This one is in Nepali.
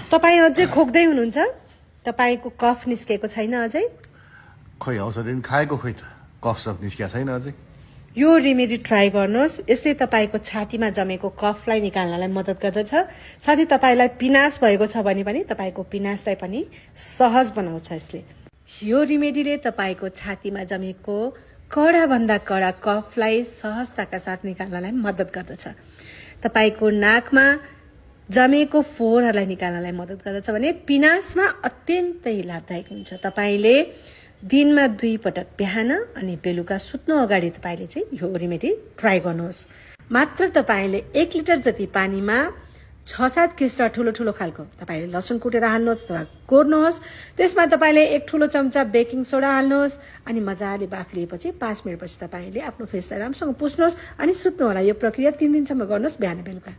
तपाईँ अझै खोक्दै हुनुहुन्छ? तपाईँको कफ निस्केको छैन अझै? खै औषधि खाएको खै त कफ सफ निस्केको छैन अझै। यो रेमेडी ट्राई गर्नुहोस्। यसले तपाईँको छातीमा जमेको कफलाई निकाल्नलाई मद्दत गर्दछ। साथै तपाईँलाई पिनास भएको छ भने पनि तपाईँको पिनासलाई पनि सहज बनाउँछ यसले। यो रेमेडीले तपाईँको छातीमा जमेको कडाभन्दा कडा कफलाई सहजताका साथ निकाल्नलाई मद्दत गर्दछ। तपाईँको नाकमा जमेको फोहोरहरूलाई निकाल्नलाई मद्दत गर्दछ भने पिनासमा अत्यन्तै लाभदायक हुन्छ। तपाईँले दिनमा 2 पटक बिहान अनि बेलुका सुत्नु अगाडि तपाईँले चाहिँ यो रेमेडी ट्राई गर्नुहोस्। मात्र तपाईँले 1 लिटर जति पानीमा 6-7 किस्रा ठुलो ठुलो खालको तपाईँले लसुन कुटेर हाल्नुहोस् अथवा कोर्नुहोस्। त्यसमा तपाईँले 1 ठुलो चम्चा बेकिङ सोडा हाल्नुहोस् अनि मजाले बाफ लिएपछि 5 मिनटपछि तपाईँले आफ्नो फेसलाई राम्रोसँग पुस्नुहोस् अनि सुत्नु होला। यो प्रक्रिया 3 दिनसम्म गर्नुहोस् बिहान बेलुका।